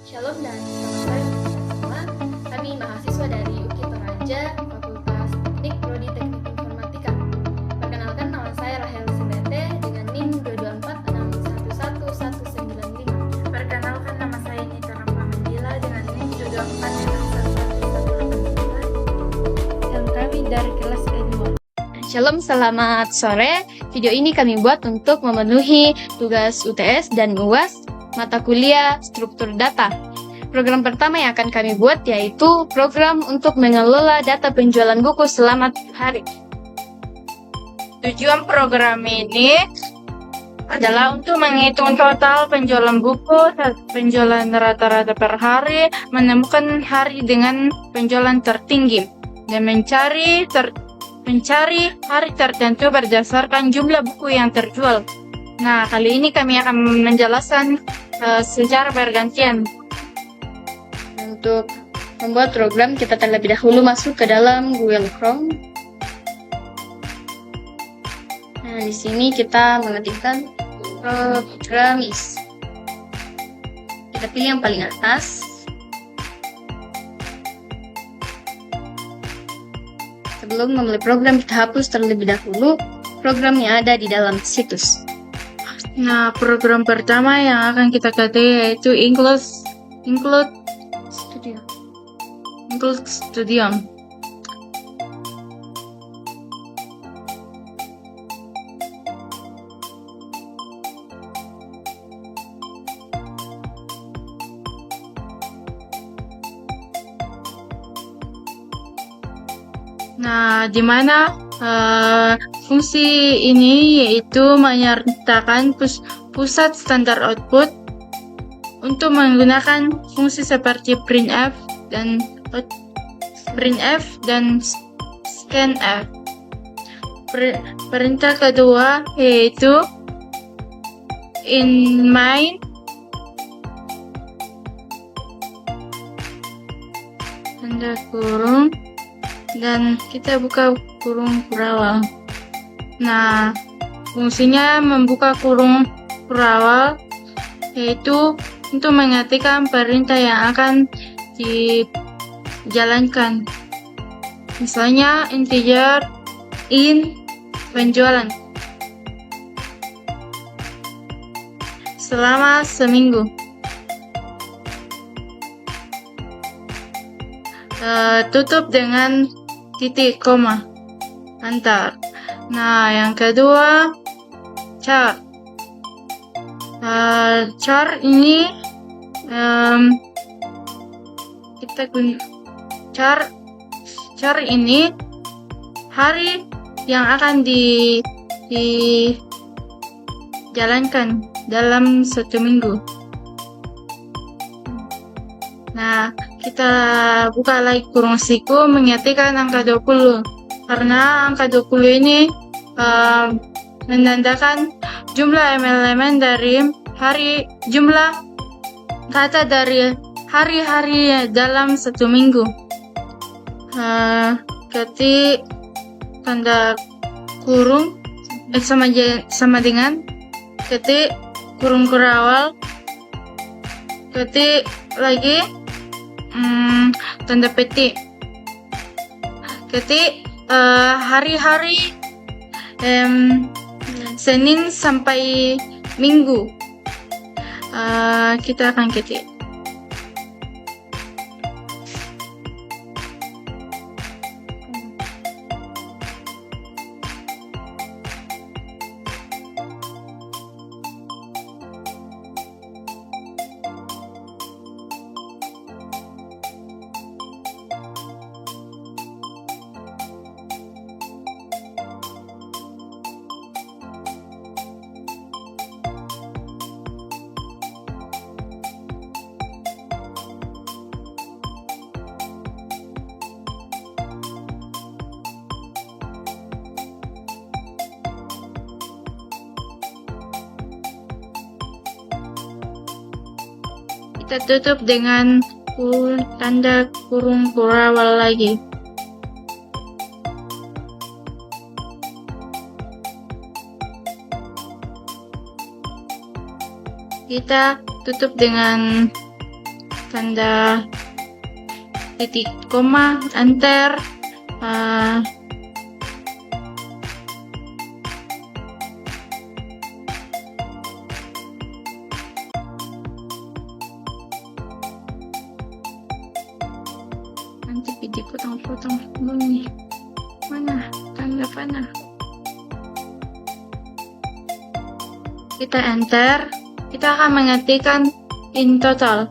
Shalom dan selamat sore semua. Kami mahasiswa dari UKI Toraja, Fakultas Teknik Prodi Teknik Informatika. Perkenalkan, nama saya Rahel Sibete dengan NIM 224611195. Perkenalkan, nama saya Nita Ramamandila dengan NIM 224611195. Dan kami dari kelas kedua. Shalom, selamat sore. Video ini kami buat untuk memenuhi tugas UTS dan UAS mata kuliah struktur data. Program pertama yang akan kami buat yaitu program untuk mengelola data penjualan buku selama hari. Tujuan program ini adalah untuk menghitung total penjualan buku, penjualan rata-rata per hari, menemukan hari dengan penjualan tertinggi, dan mencari hari tertentu berdasarkan jumlah buku yang terjual. Nah, kali ini kami akan menjelaskan secara bergantian. Untuk membuat program, kita terlebih dahulu masuk ke dalam Google Chrome. Nah, di sini kita mengetikkan programis. Kita pilih yang paling atas. Sebelum memulai program, kita hapus terlebih dahulu program yang ada di dalam situs. Nah, program pertama yang akan kita ketik yaitu Include Studio. Nah, di mana fungsi ini yaitu menyertakan pusat standar output untuk menggunakan fungsi seperti printf dan scanf. Perintah kedua yaitu in main tanda kurung dan kita buka kurung kurawal. Nah, fungsinya membuka kurung kurawal yaitu untuk mengetikkan perintah yang akan dijalankan. Misalnya integer in penjualan selama seminggu. Tutup dengan titik koma antar. Nah, yang kedua char. Char ini kita guna char ini hari yang akan dijalankan dalam satu minggu. Nah, kita buka lagi kurung siku mengetikkan angka 20 karena angka 20 ini menandakan jumlah elemen dari jumlah kata dari hari-hari dalam satu minggu. Ketik tanda kurung sama dengan ketik kurung kurawal, ketik lagi tanda petik, ketik hari-hari Senin sampai Minggu. Kita akan ketik. Kita tutup dengan tanda kurung kurawal lagi. Kita tutup dengan tanda titik koma, enter, nanti video potong-potong bunyi. Mana tanda panah? Kita enter. Kita akan mengetikkan in total.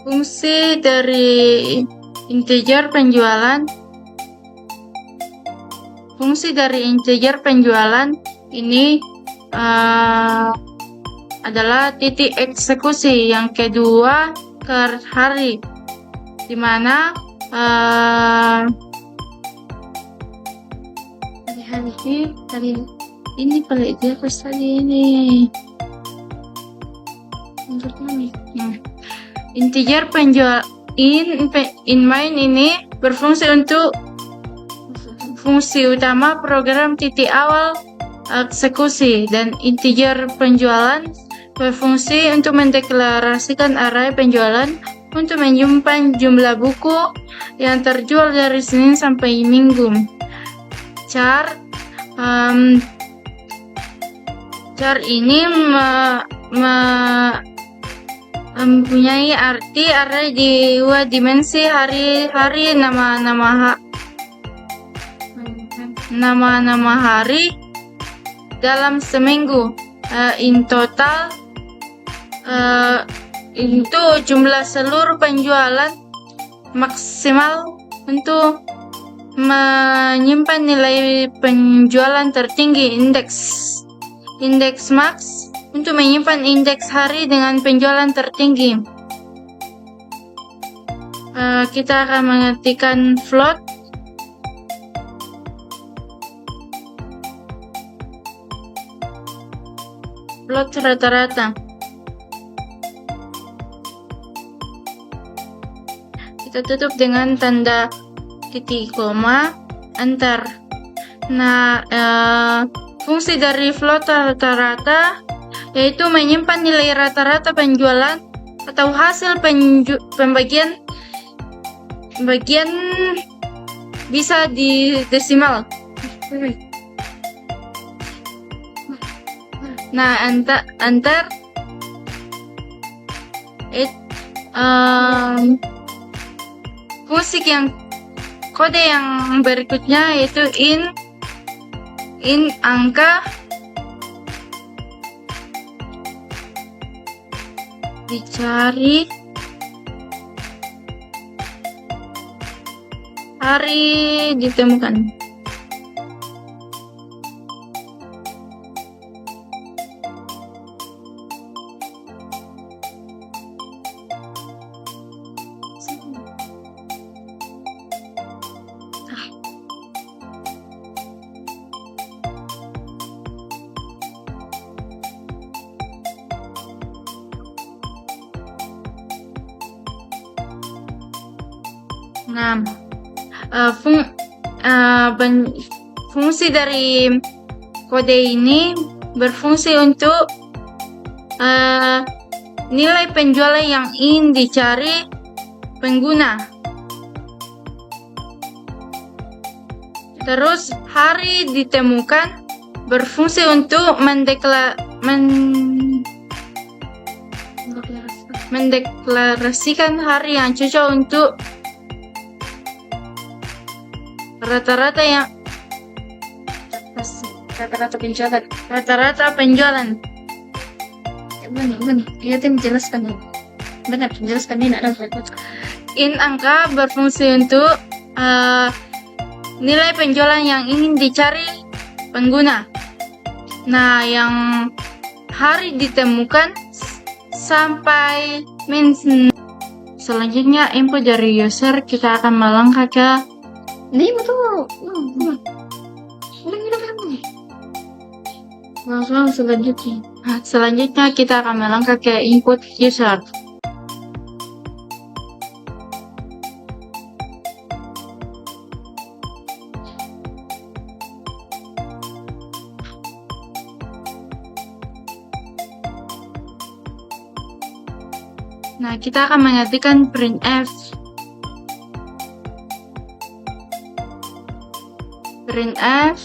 Fungsi dari integer penjualan. Fungsi dari integer penjualan ini adalah titik eksekusi yang kedua per hari, di mana hari ini paling dia tadi ini. Integer penjual in main ini berfungsi untuk fungsi utama program titik awal eksekusi, dan integer penjualan berfungsi untuk mendeklarasikan array penjualan untuk menyimpan jumlah buku yang terjual dari Senin sampai Minggu. Char ini mempunyai arti array di dua dimensi hari-hari, nama-nama hari dalam seminggu. In total itu jumlah seluruh penjualan maksimal untuk menyimpan nilai penjualan tertinggi, indeks max untuk menyimpan indeks hari dengan penjualan tertinggi. Kita akan mengetikkan float. Float rata-rata. Kita tutup dengan tanda titik koma, enter. Nah, fungsi dari float rata-rata yaitu menyimpan nilai rata-rata penjualan atau hasil pembagian bisa di desimal. Nah, enter. Fungsi kode yang berikutnya yaitu in angka dicari hari ditemukan. Nah, fungsi dari kode ini berfungsi untuk nilai penjualan yang ingin dicari pengguna. Terus hari ditemukan berfungsi untuk mendeklarasikan hari yang cocok untuk rata-rata penjualan. Benar. Dia tuh menjelaskan. Benar, menjelaskan ini ada. In angka berfungsi untuk nilai penjualan yang ingin dicari pengguna. Nah, yang hari ditemukan sampai selanjutnya info dari user, kita akan melangkah ke Ini betul. Langsung selanjutnya. Selanjutnya kita akan melangkah ke input user. Nah, kita akan mengetikkan printf. Printf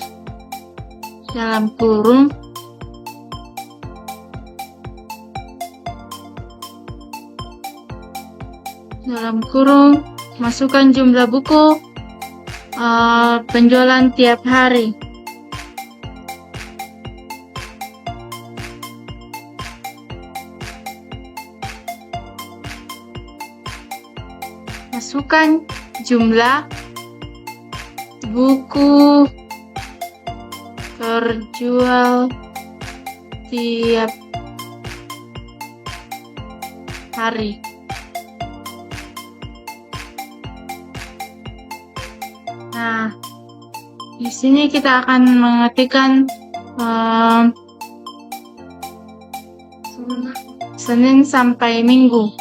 dalam kurung masukkan jumlah buku penjualan tiap hari. Masukkan jumlah buku terjual tiap hari. Nah, di sini kita akan mengetikkan Senin sampai Minggu.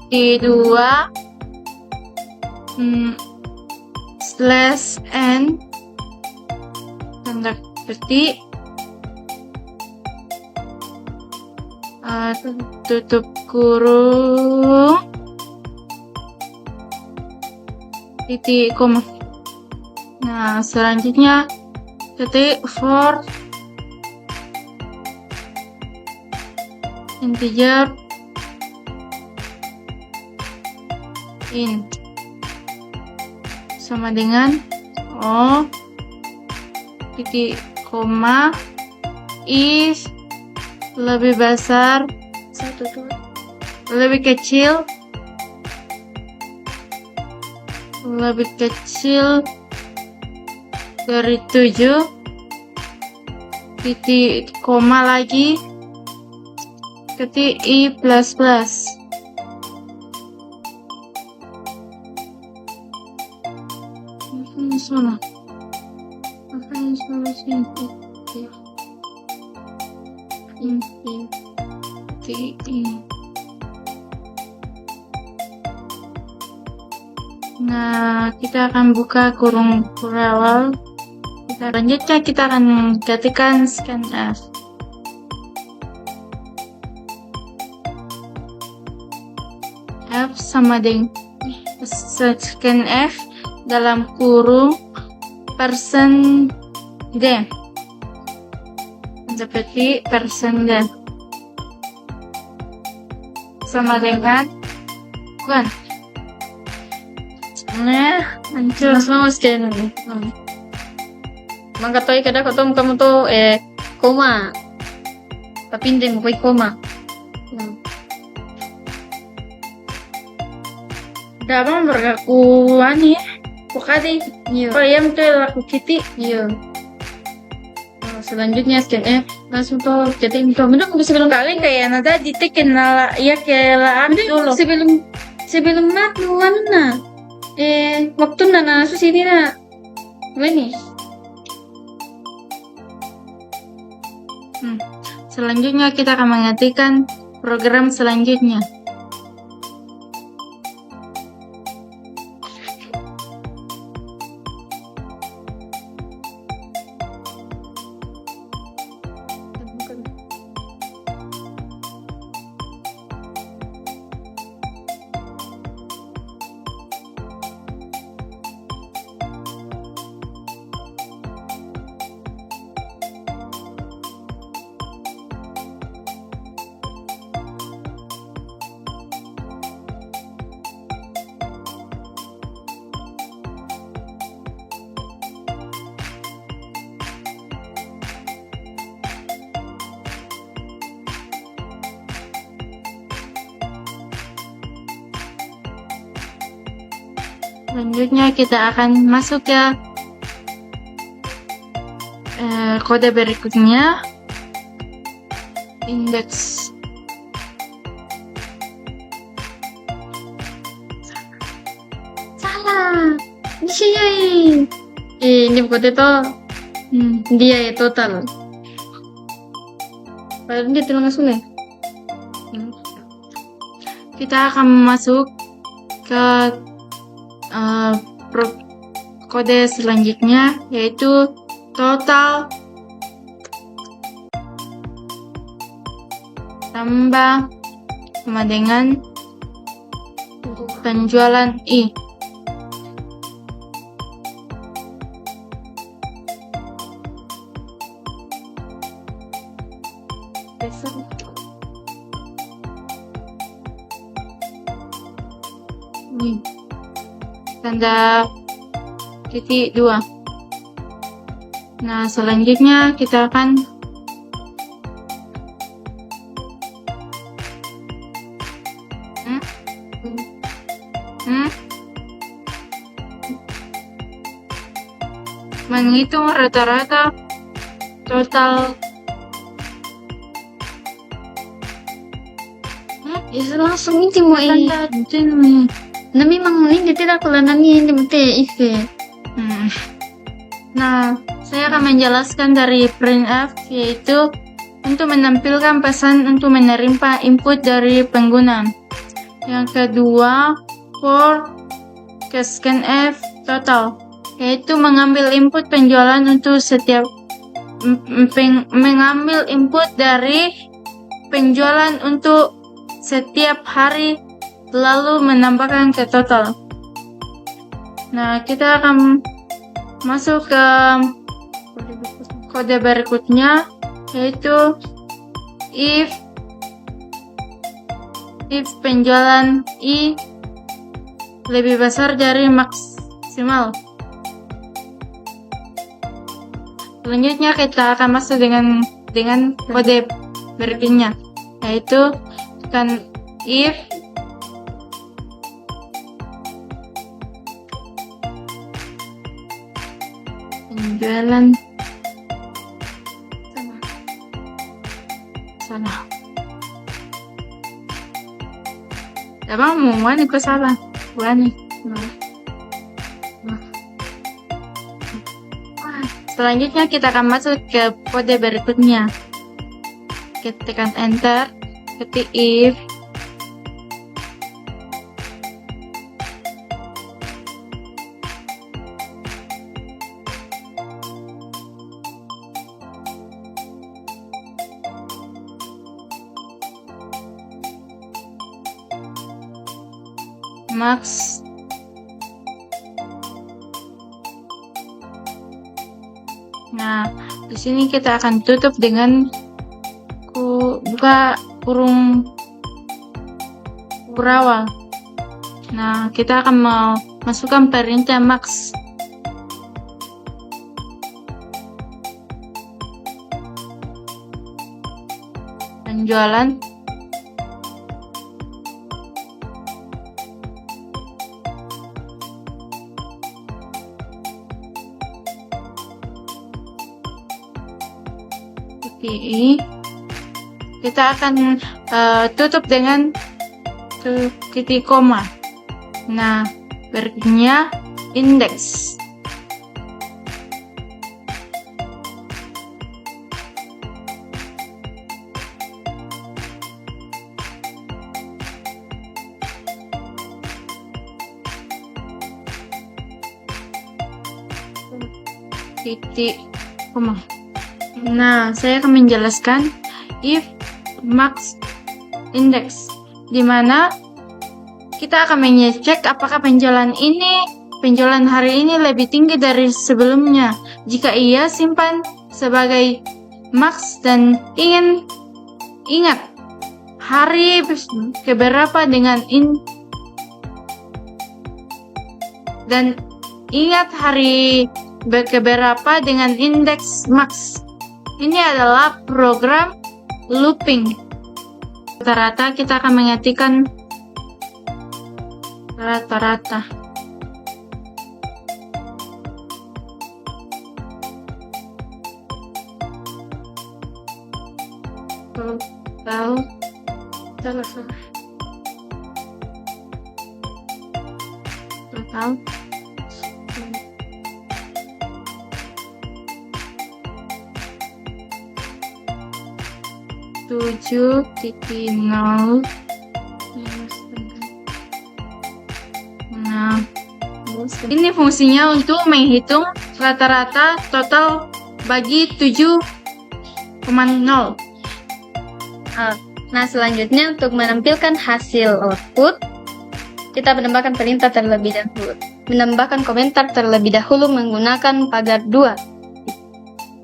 Di 2/n tanda petik tutup kurung titik koma. Nah, selanjutnya titik for integer in sama dengan titik koma is lebih besar lebih kecil dari 7 titik koma lagi ketik i plus plus. Sana. Apa yang solusi Nah, kita akan buka kurung awal. Selanjutnya kita akan ketikkan scanf. F sama dengan scanf dalam kurung %d seperti %d sama dengan bukan hancur Sama scan. Maka toy kada ketemu kamu tuh koma. Tapi hindi mo koma. Dapat berkakuan ya. Pokoknya Iya. ayam tuh laku kiti. Iya. Selanjutnya scan langsung tuh jadi itu benar bisa bilang Paling kayak nada ditekin nala ya kayak dulu. sebelum mana waktu nana susini na ini Selanjutnya kita akan mengetikkan program selanjutnya. Selanjutnya kita akan masuk ke kode berikutnya, indeks. Salah. Ini siya ini kode to. Dia ya total. Padahal dia tulang langsung ya. Kita akan masuk ke kode selanjutnya, yaitu total tambah sama dengan penjualan I. Ini tanda titik 2. Nah, selanjutnya kita akan menghitung rata-rata total. Ya langsung ini mau nah memang ini tidak kelihatan ini mete ife. Nah, saya akan menjelaskan dari printf, yaitu untuk menampilkan pesan untuk menerima input dari pengguna. Yang kedua, for ke scanf total, yaitu mengambil input penjualan untuk setiap mengambil input dari penjualan untuk setiap hari, lalu menambahkan ke total. Nah, kita akan masuk ke kode berikutnya, yaitu if penjualan I lebih besar dari maksimal. Selanjutnya kita akan masuk dengan kode berikutnya, yaitu kan if penjualan salah. Abang mau wani ko salah. Wani. Selanjutnya kita akan masuk ke kode berikutnya. Ketikkan enter, ketik if max Nah, di sini kita akan tutup dengan buka kurung kurawal. Nah, kita akan masukkan perintah max. Penjualan kita akan tutup dengan titik koma. Nah, berikutnya indeks. Titik koma. Nah, saya akan menjelaskan if max index, di mana kita akan mengecek apakah penjualan hari ini lebih tinggi dari sebelumnya. Jika iya, simpan sebagai max dan ingat hari keberapa dengan dan ingat hari keberapa dengan indeks max. Ini adalah program looping. Rata-rata kita akan mengetikkan rata-rata. total total 7,0 Nah, ini fungsinya untuk menghitung rata-rata total bagi 7,0. Nah, selanjutnya untuk menampilkan hasil output, kita menambahkan perintah terlebih dahulu. Menambahkan komentar terlebih dahulu menggunakan pagar 2.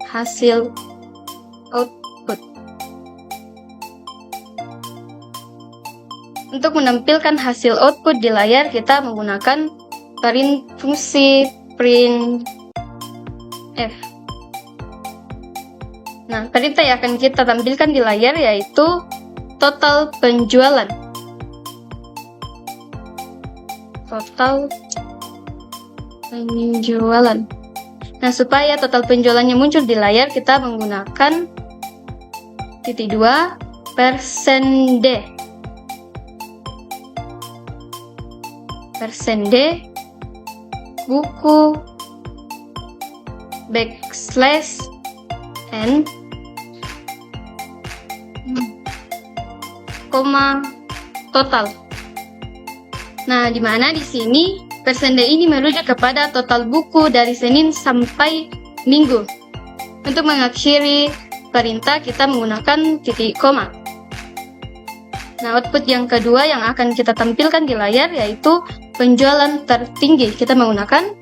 Hasil output. Untuk menampilkan hasil output di layar, kita menggunakan fungsi printf. Nah, perintah yang akan kita tampilkan di layar yaitu total penjualan. Total penjualan. Nah, supaya total penjualannya muncul di layar, kita menggunakan %2 %d. %d buku \n koma total. Nah, di mana di sini %d ini merujuk kepada total buku dari Senin sampai Minggu. Untuk mengakhiri perintah kita menggunakan titik koma. Nah, output yang kedua yang akan kita tampilkan di layar yaitu penjualan tertinggi. Kita menggunakan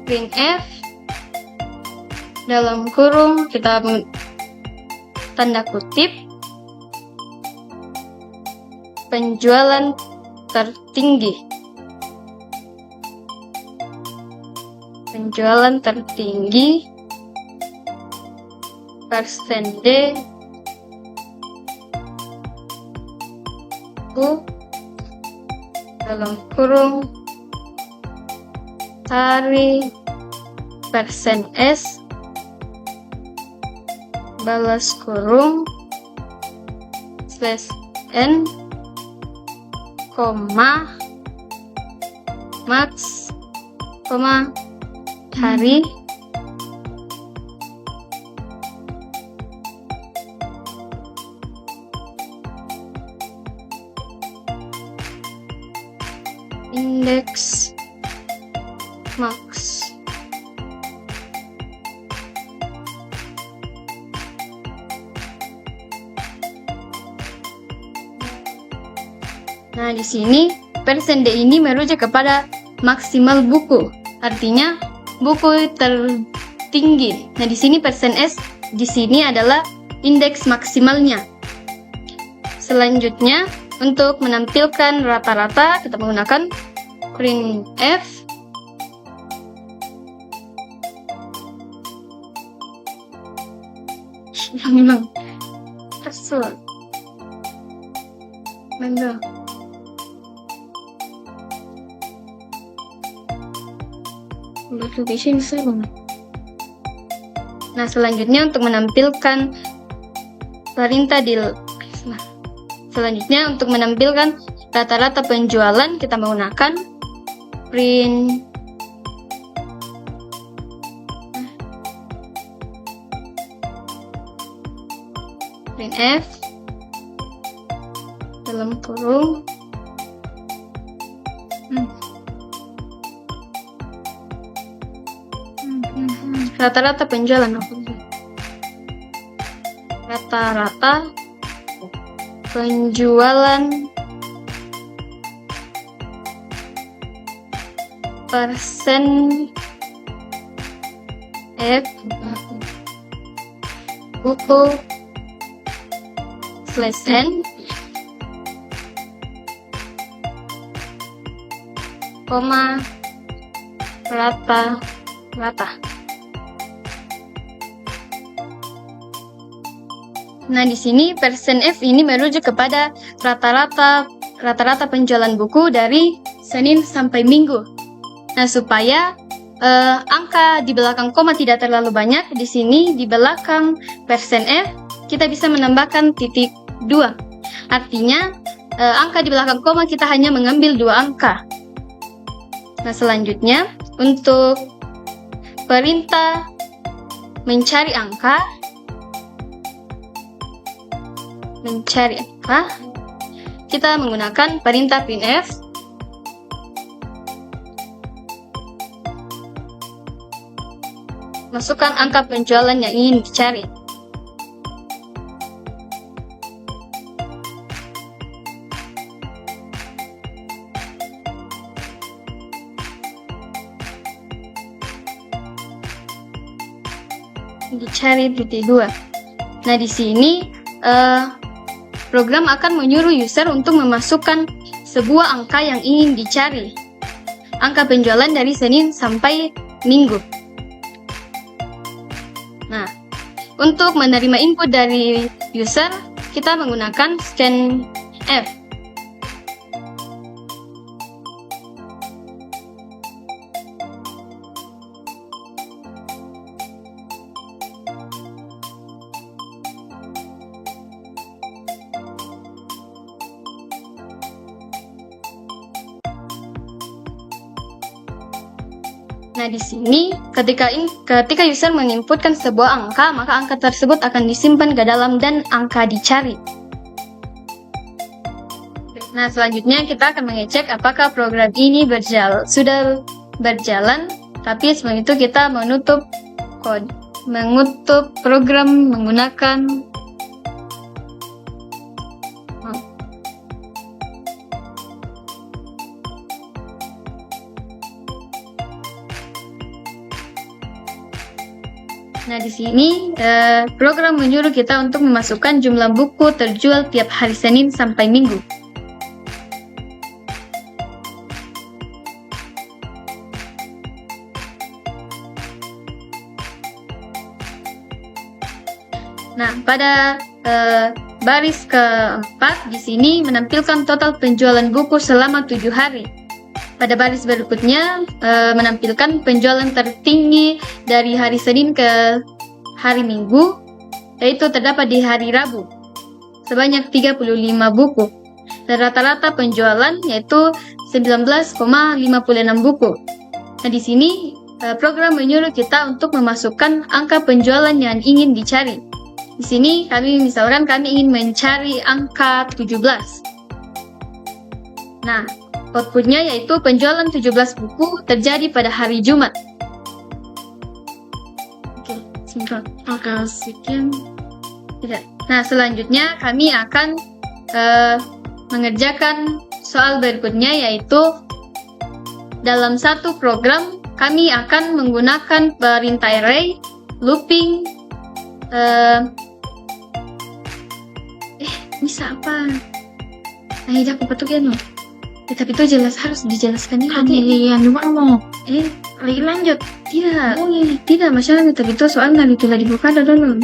printf dalam kurung kita tanda kutip penjualan tertinggi. Penjualan tertinggi %d dalam kurung hari %s balas kurung /n koma max koma hari indeks max. Nah, di sini %d ini merujuk kepada maksimal buku, artinya buku tertinggi. Nah, di sini %s di sini adalah indeks maksimalnya. Selanjutnya, untuk menampilkan rata-rata kita menggunakan printf memang kesel benda. Nah, selanjutnya untuk menampilkan perintah selanjutnya untuk menampilkan rata-rata penjualan kita menggunakan printf dalam kurung rata-rata penjualan. Rata-rata penjualan %f buku /n koma rata-rata. Nah, di sini %f ini merujuk kepada rata-rata penjualan buku dari Senin sampai Minggu. Nah, supaya angka di belakang koma tidak terlalu banyak, di sini di belakang %f kita bisa menambahkan titik 2. Artinya, angka di belakang koma kita hanya mengambil 2 angka. Nah, selanjutnya, untuk perintah mencari angka, kita menggunakan perintah printf. Masukkan angka penjualan yang ingin dicari. Dicari titik 2. Nah, di sini program akan menyuruh user untuk memasukkan sebuah angka yang ingin dicari. Angka penjualan dari Senin sampai Minggu. Nah, untuk menerima input dari user, kita menggunakan scanf. Nah, di sini ketika user menginputkan sebuah angka, maka angka tersebut akan disimpan ke dalam dan angka dicari. Nah, selanjutnya kita akan mengecek apakah program ini sudah berjalan. Tapi sebelum itu kita menutup program menggunakan Nah, di sini program menyuruh kita untuk memasukkan jumlah buku terjual tiap hari Senin sampai Minggu. Nah, pada baris keempat di sini menampilkan total penjualan buku selama 7 hari. Pada baris berikutnya menampilkan penjualan tertinggi dari hari Senin ke hari Minggu, yaitu terdapat di hari Rabu, sebanyak 35 buku. Dan rata-rata penjualan yaitu 19,56 buku. Nah, di sini program menyuruh kita untuk memasukkan angka penjualan yang ingin dicari. Di sini misalkan kami ingin mencari angka 17. Nah, outputnya yaitu penjualan 17 buku terjadi pada hari Jumat. Oke, sekian. Tidak. Nah, selanjutnya kami akan mengerjakan soal berikutnya, yaitu dalam satu program kami akan menggunakan perintah array, looping, bisa apa? Nah, aku petukin loh. Tapi itu harus dijelaskan ini. Yang juga mau. Lagi lanjut. Tidak masalah. Tapi itu soalnya itu lagi dibuka dulu.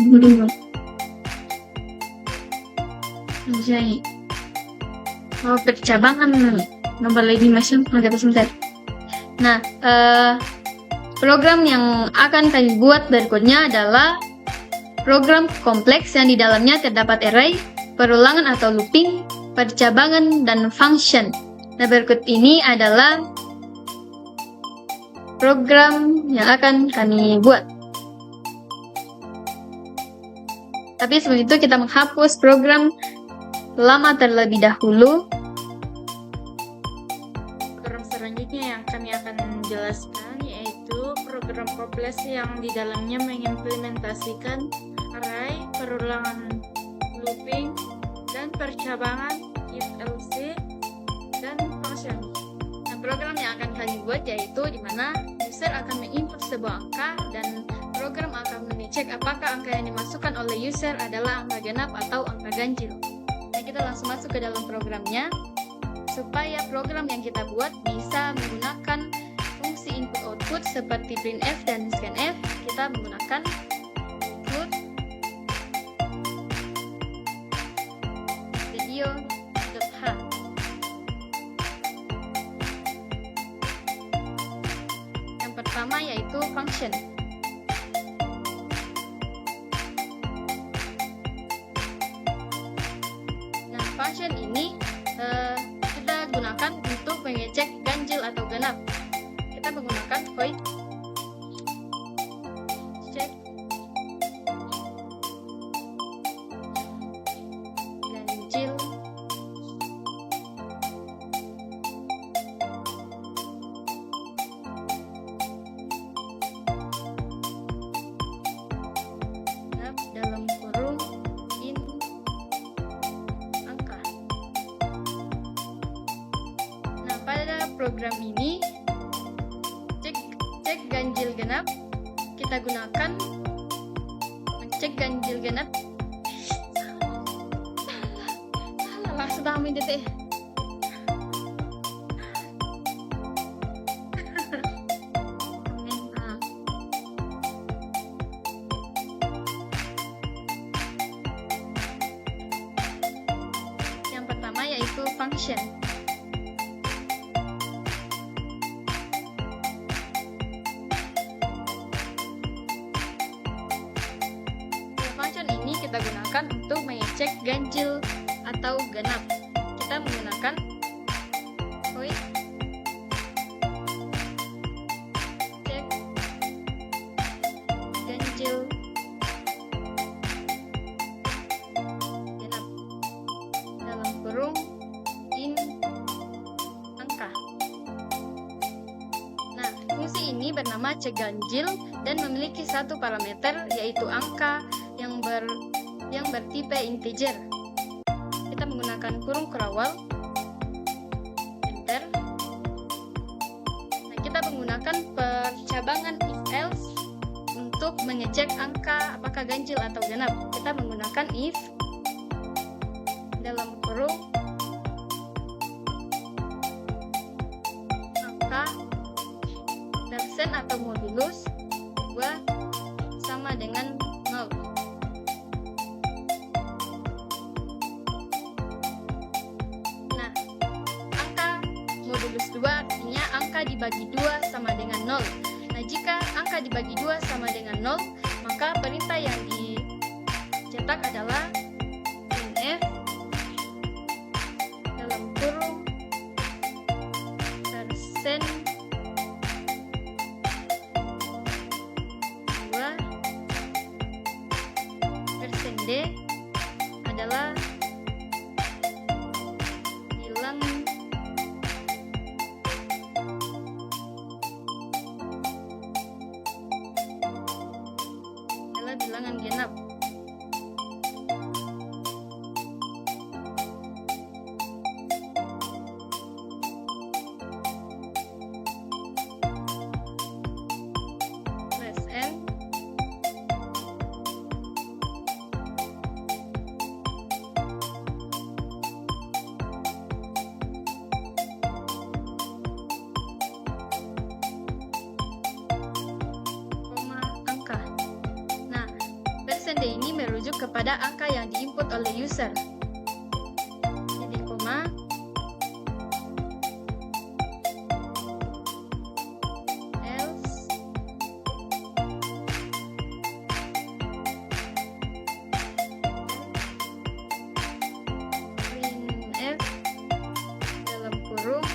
Jadi, percabangan nomor lagi masuk agak sebentar. Nah, program yang akan kami buat berikutnya adalah program kompleks yang di dalamnya terdapat array, perulangan atau looping, percabangan, dan function. Nah, berikut ini adalah program yang akan kami buat. Tapi sebelum itu kita menghapus program lama terlebih dahulu. Program selanjutnya yang kami akan jelaskan yaitu program kompleks yang di dalamnya mengimplementasikan array, perulangan, looping, dan percabangan, if else, dan function. Nah, program yang akan kami buat yaitu di mana user akan menginput sebuah angka dan program akan mengecek apakah angka yang dimasukkan oleh user adalah angka genap atau angka ganjil. Nah, kita langsung masuk ke dalam programnya. Supaya program yang kita buat bisa menggunakan fungsi input-output seperti printf dan scanf, kita menggunakan include video.h. Yang pertama yaitu function. genap. Kita menggunakan void check ganjil genap dalam kurung in angka. Nah, pada program ini cek ganjil genap kita gunakan mencek ganjil genap. Salah sudah amin detik. Yang pertama yaitu function. Function ini kita gunakan untuk mengecek ganjil atau genap. Kita menggunakan void check ganjil genap dalam kurung in angka. Nah, fungsi ini bernama cek ganjil dan memiliki satu parameter yaitu angka yang bertipe integer. Kita menggunakan kurung kerawal, enter. Nah, kita menggunakan percabangan if else untuk mengecek angka apakah ganjil atau genap. Kita menggunakan if dalam kurung angka persen atau modulus 2 sama dengan 0. Modulus 2 artinya angka dibagi 2 sama dengan 0. Nah, jika angka dibagi 2 sama dengan 0, maka perintah yang dicetak adalah printf dalam kurung persen 2 persen d adalah bilangan genap. Press N. D ini merujuk kepada angka yang diinput oleh user. Jadi koma else printf dalam kurung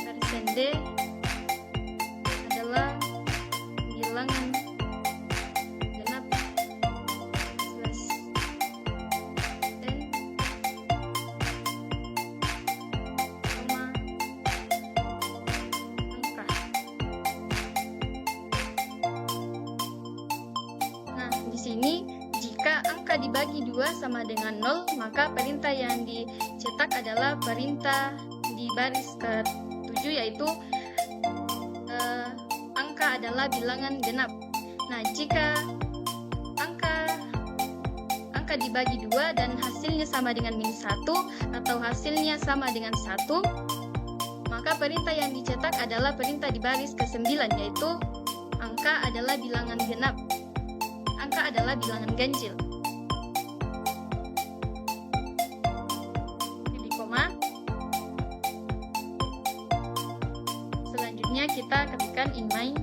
persen d adalah bilangan genap slash n koma angka. Nah, di sini jika angka dibagi 2 sama dengan 0, maka perintah yang dicetak adalah perintah di baris ke-7 yaitu angka adalah bilangan genap. Nah, jika angka dibagi 2 dan hasilnya sama dengan -1 atau hasilnya sama dengan 1, maka perintah yang dicetak adalah perintah di baris ke-9 yaitu angka adalah bilangan genap. Angka adalah bilangan ganjil. Pilih koma. Selanjutnya kita ketikkan in main.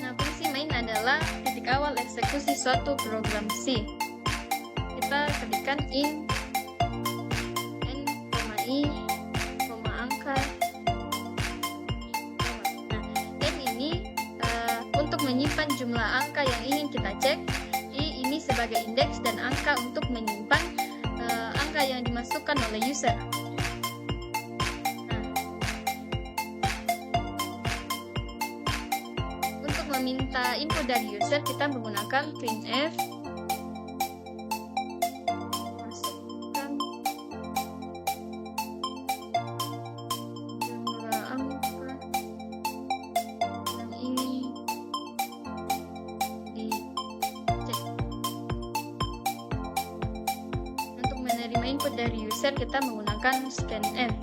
Nah, fungsi main adalah titik awal eksekusi mengeksekusi suatu program C. Kita ketikkan int n, i, angka. Nah, n ini untuk menyimpan jumlah angka yang ingin kita cek, i ini sebagai indeks, dan angka untuk menyimpan angka yang dimasukkan oleh user. Meminta input dari user, kita menggunakan printf. Masukkan jumlah angka yang ingin dicek. Untuk menerima input dari user, kita menggunakan scanf.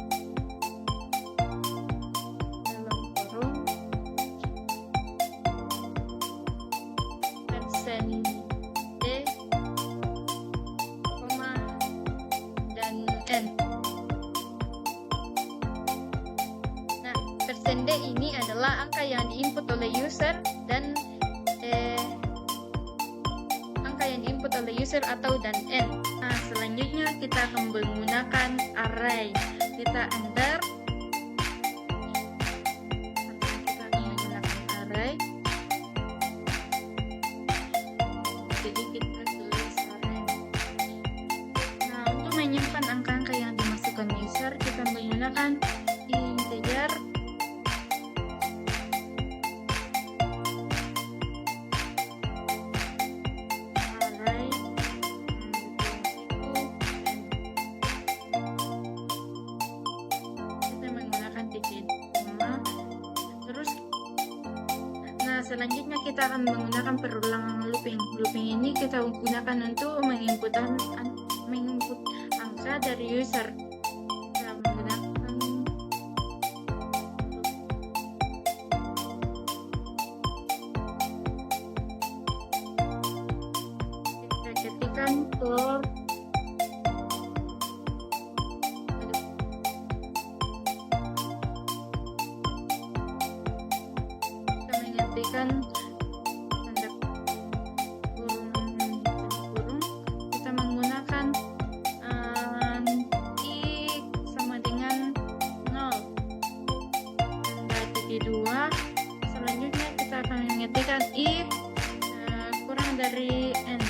D ini adalah angka yang diinput oleh user dan angka yang diinput oleh user atau dan n. Nah, selanjutnya kita akan menggunakan array. Kita enter. Kita akan menggunakan array. Jadi kita tulis array. Nah, untuk menyimpan angka-angka yang dimasukkan user, kita menggunakan integer. Selanjutnya kita akan menggunakan perulangan looping. Looping ini kita gunakan untuk menginput angka dari user. Kita menggunakan kita ketikkan for tanda kurung, kita menggunakan i sama dengan 0 tanda titik 2. Selanjutnya kita akan mengetikkan if kurang dari n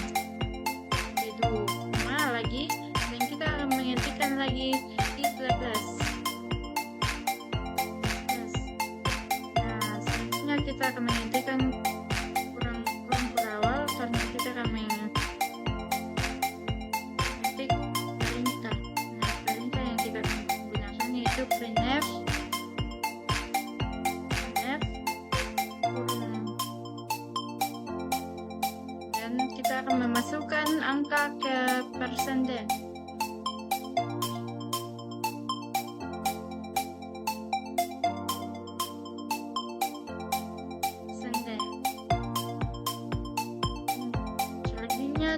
titik 2 lagi, dan kita akan mengetikkan lagi if plus. Kita akan mengetikkan kurang berawal karena kita akan mengetik perintah. Nah, perintah yang kita akan gunakan yaitu printf dan kita akan memasukkan angka ke persenten.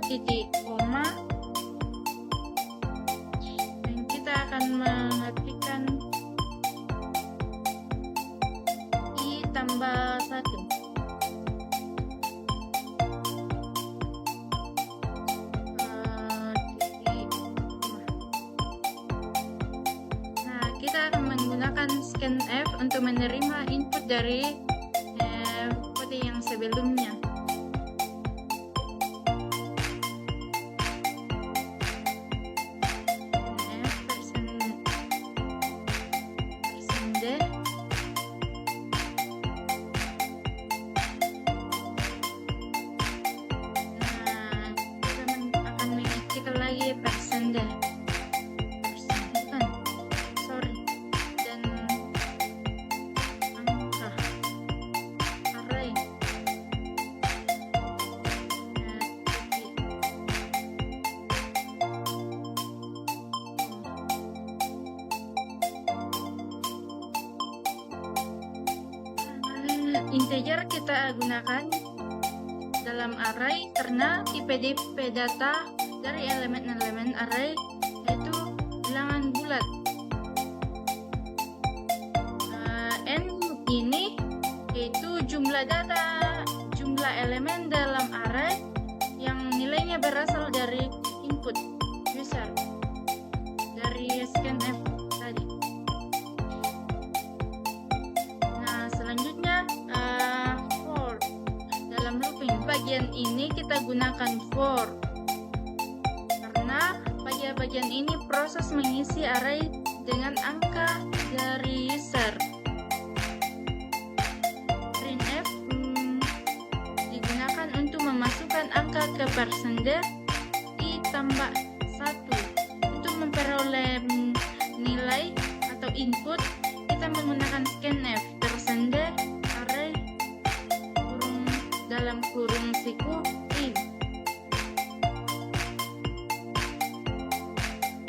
Titik koma, dan kita akan mengetikkan i tambah 1. Nah, kita akan menggunakan scanf untuk menerima input dari kode yang sebelumnya. Dan angka array. Integer kita gunakan dalam array karena tipe data dari elemen-elemen array yaitu bilangan bulat. N ini yaitu jumlah elemen dalam array menggunakan for. Karena pada bagian ini proses mengisi array dengan angka dari user. Printf digunakan untuk memasukkan angka ke persender i tambah 1. Untuk memperoleh nilai atau input, kita menggunakan scanf persender array dalam kurung siku in.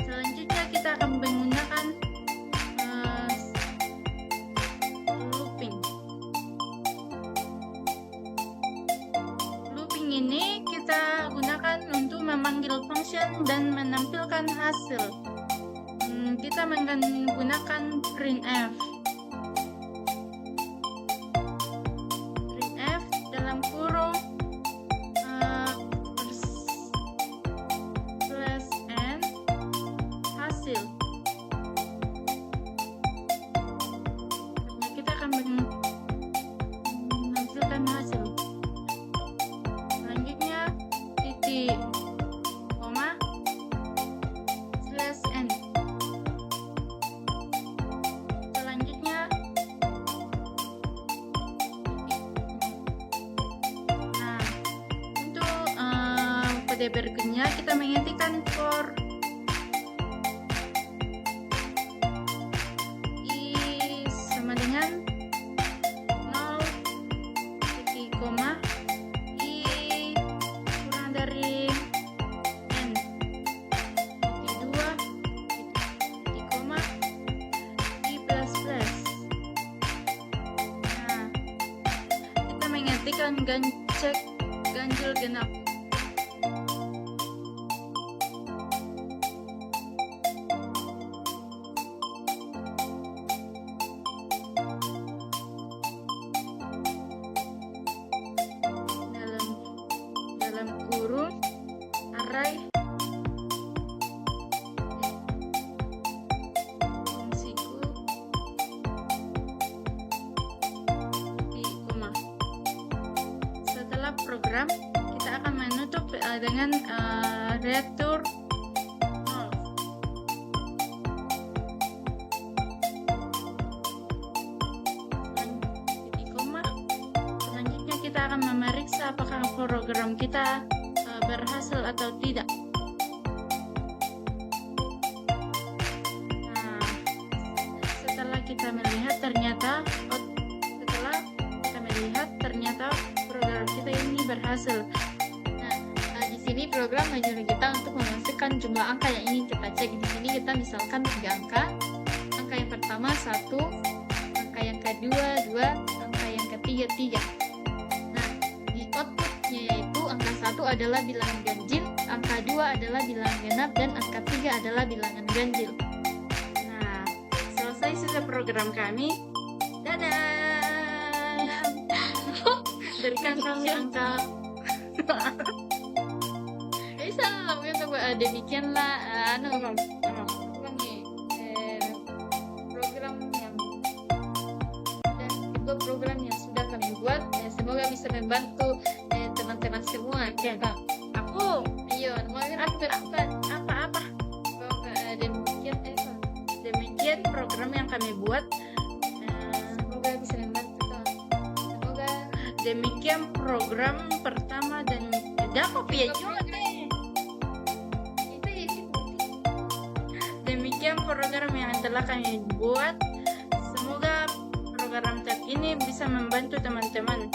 Selanjutnya kita akan menggunakan looping. Looping ini kita gunakan untuk memanggil function dan menampilkan hasil. Kita menggunakan printf. Printf dalam kurung plus n hasil. Nah, kita akan menghasilkan hasil. Selanjutnya titik koma slash n. Selanjutnya untuk pada berikutnya kita mengetikkan for i sama dengan 0 titik koma i kurang dari n titik 2 titik koma i plus plus. Nah, kita mengetikkan cek ganjil genap. Dalam kurung array fungsiku di koma. Setelah program, kita akan menutup dengan return null. Titik koma. Selanjutnya kita akan memeriksa apakah program kita berhasil atau tidak. Nah, setelah kita melihat ternyata program kita ini berhasil. Nah, di sini program menyuruh kita untuk memasukkan jumlah angka yang ingin kita cek. Di sini kita misalkan 3 angka. Angka yang pertama 1, angka yang kedua 2, angka yang ketiga 3. Nah, di outputnya yaitu angka 1 adalah bilangan ganjil, angka 2 adalah bilangan genap, dan angka 3 adalah bilangan ganjil. Nah, selesai sudah program kami. Dadah. Berikan kami angka. Bisa lakukan demikianlah program yang sudah kami buat. Semoga bisa membantu teman-teman semua. Ya, aku Ayo, apa demikian program yang kami buat. semoga bisa membantu. Semoga Demikian program pertama dan dapat ya juga deh. Demikian program yang telah kami buat. Semoga program tab ini bisa membantu teman-teman.